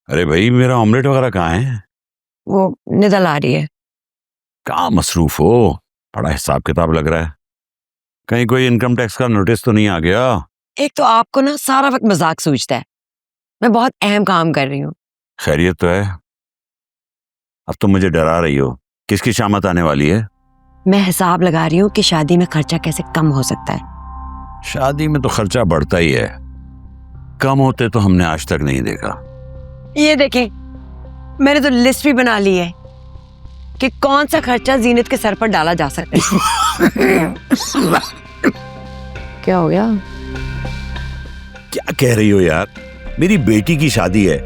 अरे भाई, मेरा ऑमलेट वगैरह कहाँ है? वो निदल आ रही है। कहाँ मसरूफ हो? बड़ा हिसाब किताब लग रहा है। कहीं कोई इनकम टैक्स का नोटिस तो नहीं आ गया? एक तो आपको ना सारा वक्त मजाक सूझता है। मैं बहुत अहम काम कर रही हूँ। खैरियत तो है? अब तो मुझे डरा रही हो। किसकी शामत आने वाली है? मैं हिसाब लगा रही हूँ कि शादी में खर्चा कैसे कम हो सकता है। शादी में तो खर्चा बढ़ता ही है, कम होते तो हमने आज तक नहीं देखा। ये देखें, मैंने तो लिस्ट भी बना ली है कि कौन सा खर्चा जीनत के सर पर डाला जा सकता है। क्या हो गया? क्या कह रही हो यार? मेरी बेटी की शादी है,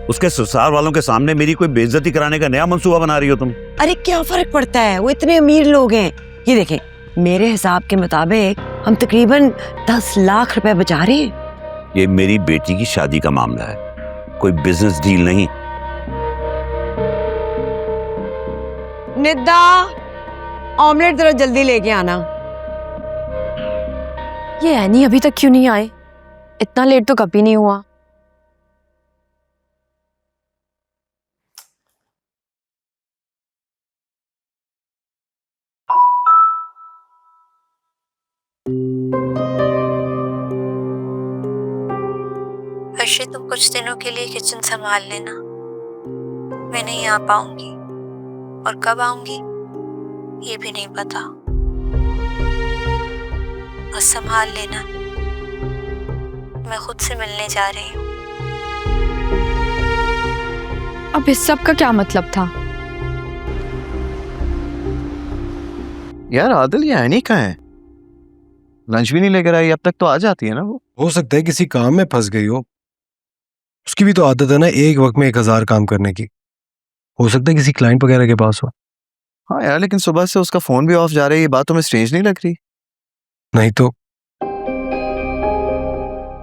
उसके ससुराल वालों के सामने मेरी कोई बेइज्जती कराने का नया मंसूबा बना रही हो तुम? अरे क्या फर्क पड़ता है, वो इतने अमीर लोग हैं। ये देखें, मेरे हिसाब के मुताबिक हम तकरीबन 10 लाख रुपए बचा रहे हैं। ये मेरी बेटी की शादी का मामला है, कोई बिजनेस डील नहीं। निद्दा, ऑमलेट जरा जल्दी लेके आना। ये एनी अभी तक क्यों नहीं आए? इतना लेट तो कभी नहीं हुआ। अर्शी, तुम कुछ दिनों के लिए किचन संभाल लेना। मैं नहीं आ पाऊंगी, और कब आऊंगी ये भी नहीं पता। बस संभाल लेना, मैं खुद से मिलने जा रही हूँ। अब इस सब का क्या मतलब था? यार आदिल, ये एनी कहाँ है? लंच भी नहीं लेकर आई, अब तक तो आ जाती है ना वो। हो सकता है किसी काम में फंस गई हो। उसकी भी तो आदत है ना, एक वक्त में 1000 काम करने की। हो सकता है किसी क्लाइंट वगैरह के पास हो। हाँ यार, लेकिन सुबह से उसका फोन भी ऑफ जा रहा है, ये बात तुम्हें स्ट्रेंज नहीं लग रही? नहीं तो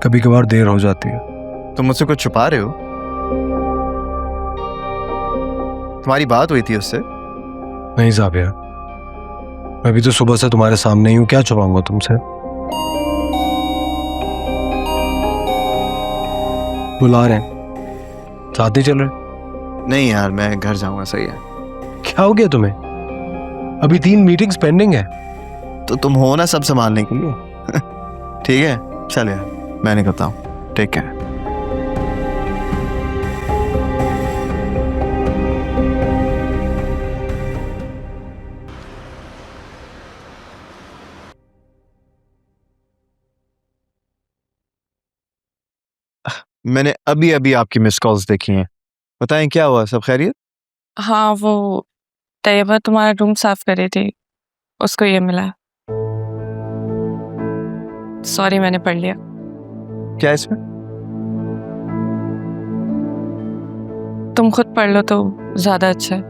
कभी कभार देर हो जाती है। तुम मुझसे कुछ छुपा रहे हो? तुम्हारी बात हुई थी उससे? नहीं साहब यार, मैं भी तो सुबह से तुम्हारे सामने ही हूँ, क्या छुपाऊंगा तुमसे। बुला रहे हैं, साथ नहीं चल रहे? नहीं यार, मैं घर जाऊंगा। सही है। क्या हो गया तुम्हें? अभी 3 मीटिंग्स पेंडिंग है। तो तुम हो ना सब संभालने के लिए। ठीक है, चल यार, मैं निकलता हूँ। Take care. मैंने अभी अभी आपकी मिस कॉल्स देखी हैं। बताएं क्या हुआ, सब खैरियत? हाँ, वो तैयबा तुम्हारा रूम साफ कर रही थी, उसको ये मिला। सॉरी, मैंने पढ़ लिया। क्या इसमें? तुम खुद पढ़ लो तो ज्यादा अच्छा है।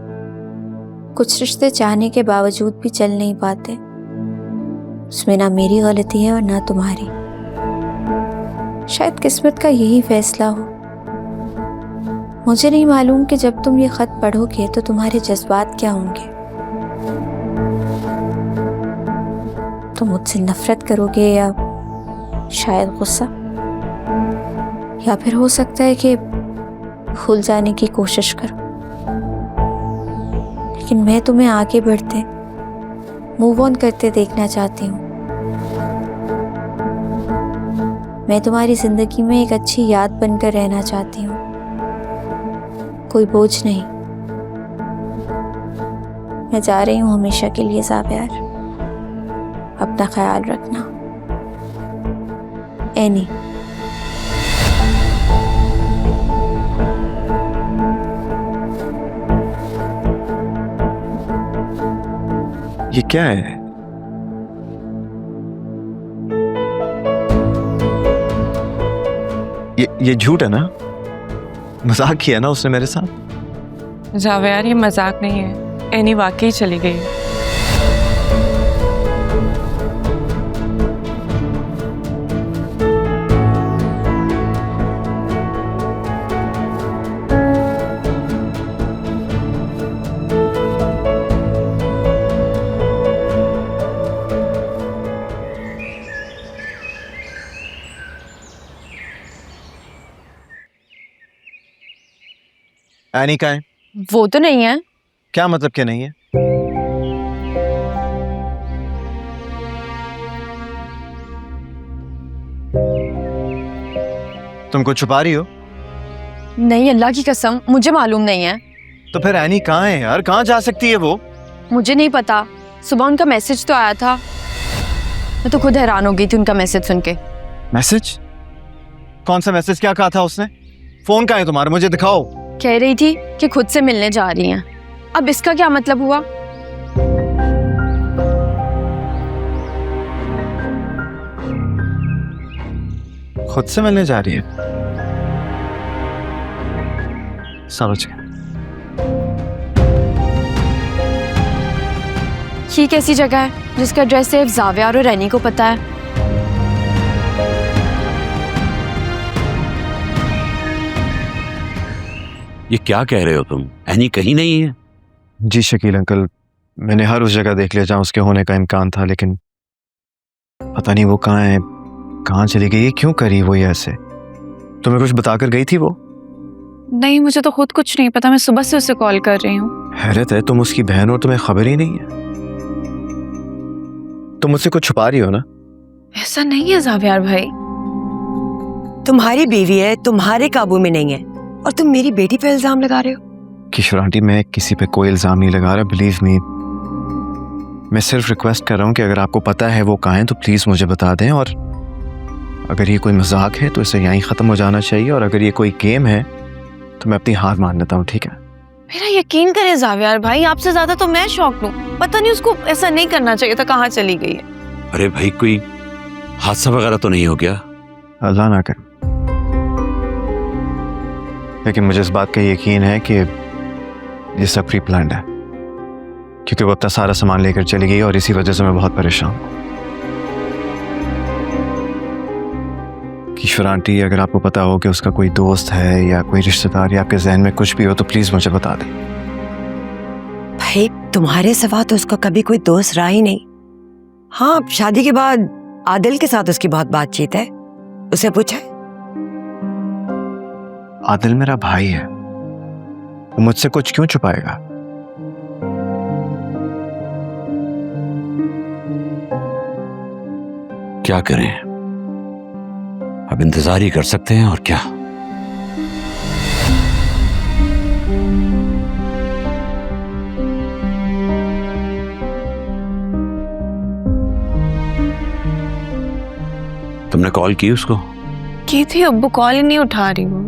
कुछ रिश्ते चाहने के बावजूद भी चल नहीं पाते। उसमें ना मेरी गलती है और ना तुम्हारी। शायद किस्मत का यही फैसला हो। मुझे नहीं मालूम कि जब तुम ये खत पढ़ोगे तो तुम्हारे जज्बात क्या होंगे। तुम मुझसे नफरत करोगे या शायद गुस्सा, या फिर हो सकता है कि भूल जाने की कोशिश करो। लेकिन मैं तुम्हें आगे बढ़ते, मूव ऑन करते देखना चाहती हूँ। मैं तुम्हारी जिंदगी में एक अच्छी याद बनकर रहना चाहती हूँ, कोई बोझ नहीं। मैं जा रही हूँ हमेशा के लिए ज़ाबियार। अपना ख्याल रखना। एनी। ये क्या है? ये झूठ है ना? मजाक किया ना उसने मेरे साथ? जावेद, ये मजाक नहीं है। एनी वाकई चली गई। एनी का है? वो तो नहीं है। क्या मतलब क्या नहीं है? तुम कुछ छुपा रही हो? नहीं, अल्लाह की कसम मुझे मालूम नहीं है। तो फिर एनी कहाँ है यार? कहाँ जा सकती है वो? मुझे नहीं पता, सुबह उनका मैसेज तो आया था, मैं तो खुद हैरान हो गई थी उनका मैसेज सुन के। मैसेज? कौन सा मैसेज? क्या कहा था उसने? फोन कहाँ है तुम्हारा? मुझे दिखाओ। कह रही थी कि खुद से मिलने जा रही हैं। अब इसका क्या मतलब हुआ? खुद से मिलने जा रही है? समझ गया। ये कैसी जगह है जिसका एड्रेस सिर्फ जाविया और रैनी को पता है? ये क्या कह रहे हो तुम? एनी कहीं नहीं है। जी शकील अंकल, मैंने हर उस जगह देख लिया जहां उसके होने का इम्कान था, लेकिन पता नहीं वो कहाँ है, कहाँ चली गई, क्यों करी वो ये ऐसे? तुम्हें कुछ बताकर गई थी वो? नहीं, मुझे तो खुद कुछ नहीं पता। मैं सुबह से उसे कॉल कर रही हूँ। हैरत है, तुम उसकी बहन हो, तुम्हें खबर ही नहीं है। तुम मुझसे कुछ छुपा रही हो ना? ऐसा नहीं है जावियार भाई। तुम्हारी बीवी है, तुम्हारे काबू में नहीं है, और तुम मेरी बेटी पे इल्जाम लगा रहे हो। किशोर आंटी, मैं किसी पे कोई इल्जाम नहीं लगा रहा, बिलीव मी। मैं सिर्फ रिक्वेस्ट कर रहा हूँ कि अगर आपको पता है वो कहाँ है तो प्लीज मुझे बता दें, और अगर ये कोई मजाक है तो इसे यहीं खत्म हो जाना चाहिए, और अगर ये कोई गेम है तो मैं अपनी हार मान लेता हूँ, ठीक है? मेरा यकीन करे जावियार भाई, आपसे ज्यादा तो मैं शॉक्ड हूँ। पता नहीं उसको ऐसा नहीं करना चाहिए था, कहाँ चली गई है। अरे भाई, कोई हादसा वगैरह तो नहीं हो गया? अल्लाह ना करे, लेकिन मुझे इस बात का यकीन है कि ये सब प्री प्लान्ड है, क्योंकि वो अपना सारा सामान लेकर चली गई और इसी वजह से मैं बहुत परेशान हूँ। किशोर आंटी, अगर आपको पता हो कि उसका कोई दोस्त है या कोई रिश्तेदार या आपके जहन में कुछ भी हो तो प्लीज मुझे बता दें। भाई, तुम्हारे सिवा तो उसका कभी कोई दोस्त रहा ही नहीं। हाँ, शादी के बाद आदिल के साथ उसकी बहुत बातचीत है, उसे पूछा है? आदिल मेरा भाई है, वो मुझसे कुछ क्यों छुपाएगा? क्या करें, अब इंतजार ही कर सकते हैं और क्या। तुमने कॉल की उसको? की थी, अब वो कॉल ही नहीं उठा रही हूँ।